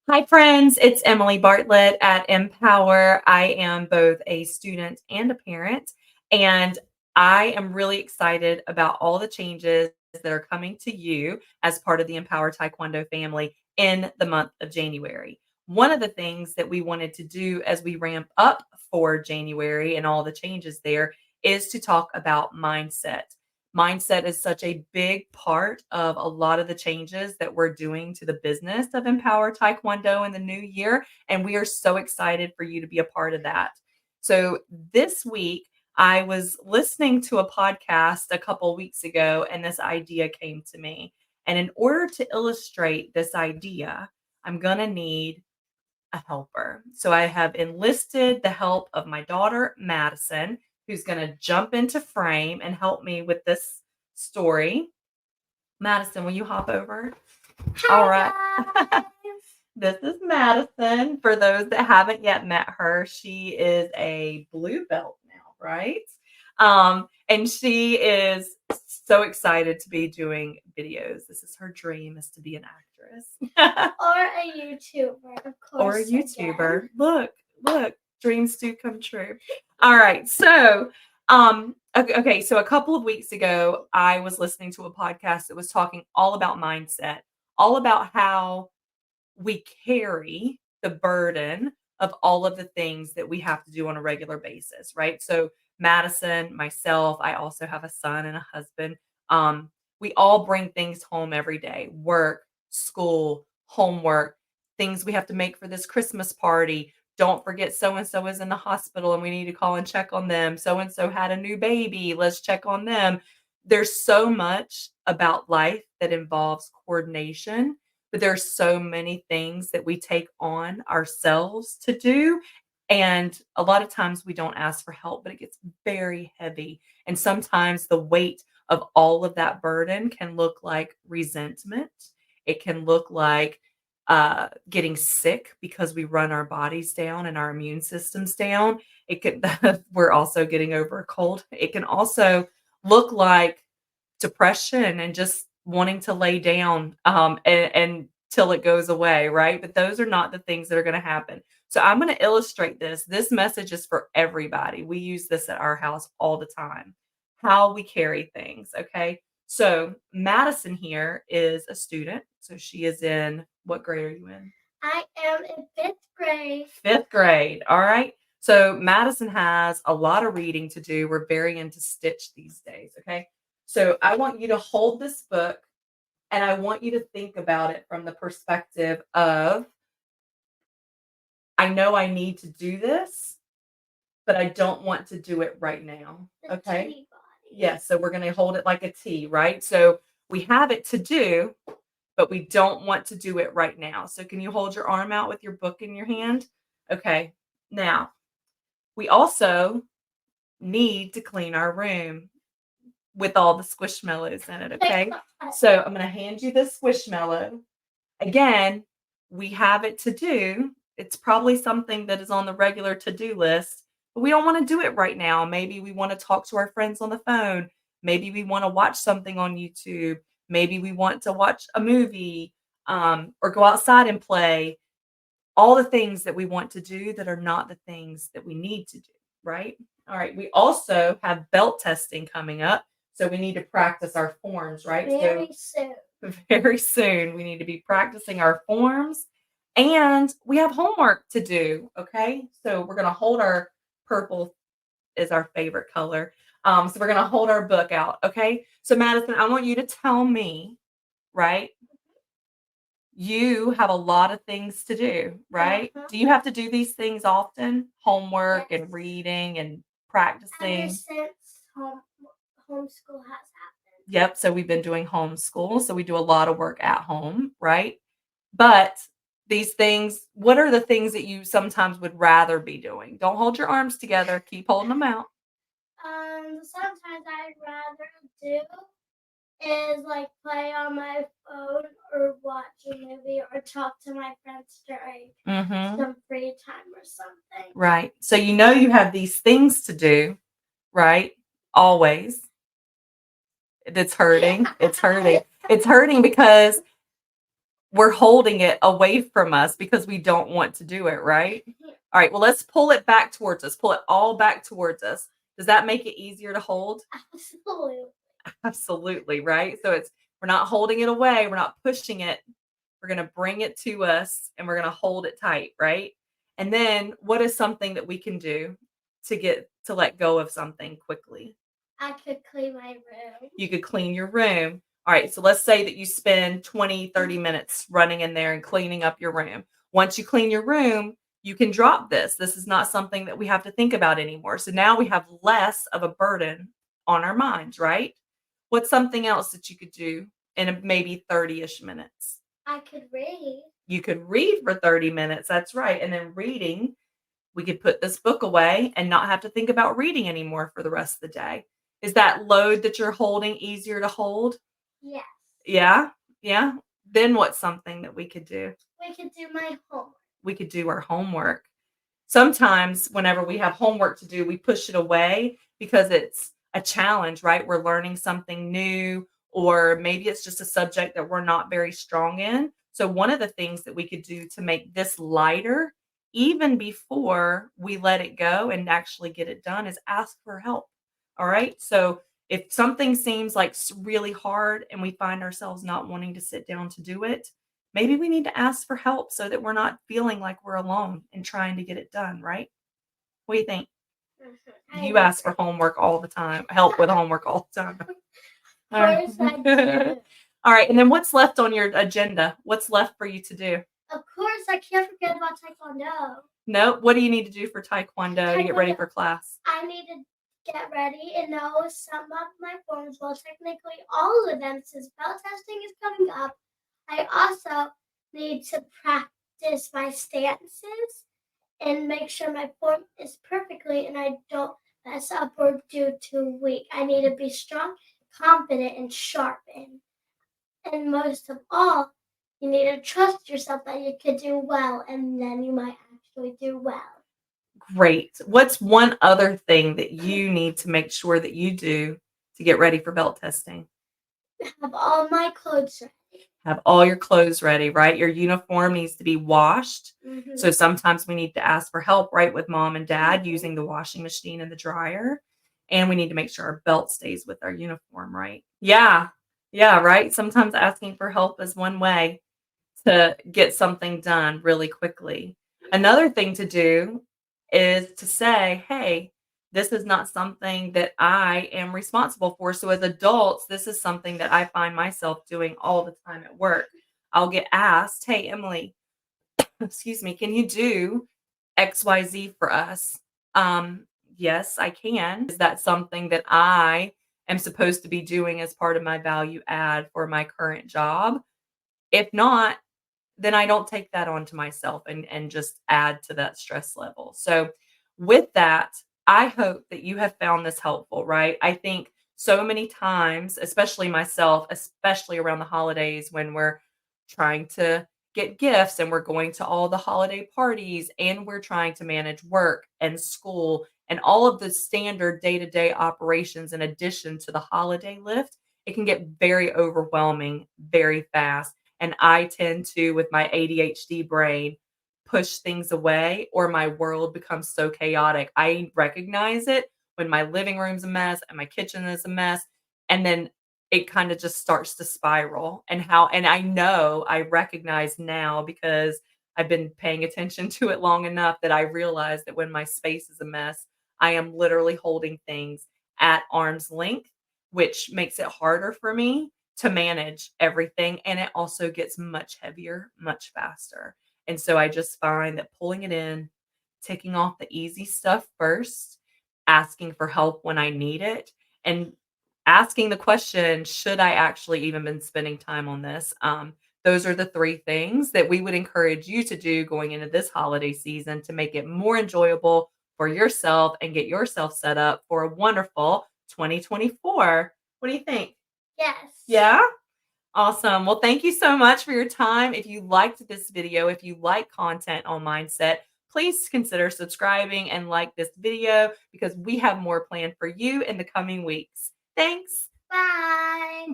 Hi, friends. It's Emily Bartlett at Empower. I am both a student and a parent, and I am really excited about all the changes that are coming to you as part of the Empower Taekwondo family in the month of January. One of the things that we wanted to do as we ramp up for January and all the changes there is to talk about mindset. Mindset is such a big part of a lot of the changes that we're doing to the business of Empower Taekwondo in the new year. And we are so excited for you to be a part of that. So this week, I was listening to a podcast a couple weeks ago, and this idea came to me. And in order to illustrate this idea, I'm going to need a helper. So I have enlisted the help of my daughter, Madison, who's going to jump into frame and help me with this story. Madison, will you hop over? All right. Hi, This is Madison. For those that haven't yet met her, she is a blue belt now, right? And she is so excited to be doing videos. This is her dream, is to be an actress. or a YouTuber, of Or a course. YouTuber. Again. Look, dreams do come true. All right. So, okay, so a couple of weeks ago, I was listening to a podcast that was talking all about mindset, all about how we carry the burden of all of the things that we have to do on a regular basis, right? So, Madison, myself, I also have a son and a husband. We all bring things home every day: work, school, homework, things we have to make for this Christmas party. Don't forget, so and so is in the hospital and we need to call and check on them. So and so had a new baby. Let's check on them. There's so much about life that involves coordination, but there's so many things that we take on ourselves to do. And a lot of times we don't ask for help, but it gets very heavy. And sometimes the weight of all of that burden can look like resentment. It can look like getting sick because we run our bodies down and our immune systems down. It could, we're also getting over a cold. It can also look like depression and just wanting to lay down and till it goes away, right? But those are not the things that are going to happen. So I'm going to illustrate this. This message is for everybody. We use this at our house all the time. How we carry things, okay? So Madison here is a student. So she is in, what grade are you in? I am in fifth grade. Fifth grade. All right. So Madison has a lot of reading to do. We're very into Stitch these days. Okay. So I want you to hold this book and I want you to think about it from the perspective of, I know I need to do this, but I don't want to do it right now. The Okay. T body. Yes. So we're going to hold it like a T, right? So we have it to do, but we don't want to do it right now. So can you hold your arm out with your book in your hand? Okay. Now, we also need to clean our room with all the squishmallows in it, okay? So I'm going to hand you this squishmallow. Again, we have it to do. It's probably something that is on the regular to-do list, but we don't want to do it right now. Maybe we want to talk to our friends on the phone. Maybe we want to watch something on YouTube. Maybe we want to watch a movie or go outside and play. All the things that we want to do that are not the things that we need to do, right? All right. We also have belt testing coming up. So we need to practice our forms, right? Very soon. Very soon, we need to be practicing our forms and we have homework to do. Okay. So we're going to hold our purple is our favorite color. So we're going to hold our book out. Okay. So Madison, I want you to tell me, right? You have a lot of things to do, right? Uh-huh. Do you have to do these things often? Homework Yes. and reading and Ever practicing? since homeschool has happened. Yep. So we've been doing homeschool. So we do a lot of work at home, right? But these things, what are the things that you sometimes would rather be doing? Don't hold your arms together. Keep holding them out. Sometimes I'd rather do is like play on my phone or watch a movie or talk to my friends during some free time or something. Right. So you know you have these things to do, right? Always. It's hurting. It's hurting. It's hurting because we're holding it away from us because we don't want to do it, right? All right, well, let's pull it back towards us. Pull it all back towards us. Does that make it easier to hold? Absolutely. Absolutely, right? So we're not holding it away, we're not pushing it. We're going to bring it to us and we're going to hold it tight, right? And then what is something that we can do to get to let go of something quickly? I could clean my room. You could clean your room. All right, so let's say that you spend 20, 30 minutes running in there and cleaning up your room. Once you clean your room, you can drop this. This is not something that we have to think about anymore. So now we have less of a burden on our minds, right? What's something else that you could do in maybe 30-ish minutes? I could read. You could read for 30 minutes. That's right. And then reading, we could put this book away and not have to think about reading anymore for the rest of the day. Is that load that you're holding easier to hold? Yes. Yeah. Yeah. Then what's something that we could do? We could do my homework. We could do our homework. Sometimes whenever we have homework to do, we push it away because it's a challenge, right? We're learning something new, or maybe it's just a subject that we're not very strong in. So one of the things that we could do to make this lighter, even before we let it go and actually get it done, is ask for help. All right. So if something seems like really hard and we find ourselves not wanting to sit down to do it, maybe we need to ask for help so that we're not feeling like we're alone in trying to get it done, right? What do you think? You ask for homework all the time, help with homework all the time. All right. Of course I do. All right, and then what's left on your agenda? What's left for you to do? Of course, I can't forget about Taekwondo. No, what do you need to do for Taekwondo to get ready for class? I need to get ready and know some of my forms, well, technically all of them, since bell testing is coming up. I also need to practice my stances and make sure my form is perfectly and I don't mess up or do too weak. I need to be strong, confident, and sharp. And most of all, you need to trust yourself that you could do well, and then you might actually do well. Great. What's one other thing that you need to make sure that you do to get ready for belt testing? Have all my clothes ready. Have all your clothes ready, right? Your uniform needs to be washed. Mm-hmm. So sometimes we need to ask for help, right, with mom and dad using the washing machine and the dryer. And we need to make sure our belt stays with our uniform, right? Yeah. Yeah, right. Sometimes asking for help is one way to get something done really quickly. Another thing to do is to say, hey, this is not something that I am responsible for. So as adults, this is something that I find myself doing all the time at work. I'll get asked, hey, Emily, excuse me, can you do XYZ for us? Yes, I can. Is that something that I am supposed to be doing as part of my value add for my current job? If not, then I don't take that onto myself and just add to that stress level. So with that, I hope that you have found this helpful, right? I think so many times, especially myself, especially around the holidays when we're trying to get gifts and we're going to all the holiday parties and we're trying to manage work and school and all of the standard day-to-day operations in addition to the holiday lift, it can get very overwhelming very fast. And I tend to, with my ADHD brain, push things away or my world becomes so chaotic. I recognize it when my living room's a mess and my kitchen is a mess. And then it kind of just starts to spiral. And I know I recognize now because I've been paying attention to it long enough that I realize that when my space is a mess, I am literally holding things at arm's length, which makes it harder for me to manage everything. And it also gets much heavier, much faster. And so I just find that pulling it in, ticking off the easy stuff first, asking for help when I need it, and asking the question, should I actually even been spending time on this? Those are the three things that we would encourage you to do going into this holiday season to make it more enjoyable for yourself and get yourself set up for a wonderful 2024. What do you think? Yes. Yeah? Awesome. Well, thank you so much for your time. If you liked this video, if you like content on mindset, please consider subscribing and like this video because we have more planned for you in the coming weeks. Thanks. Bye.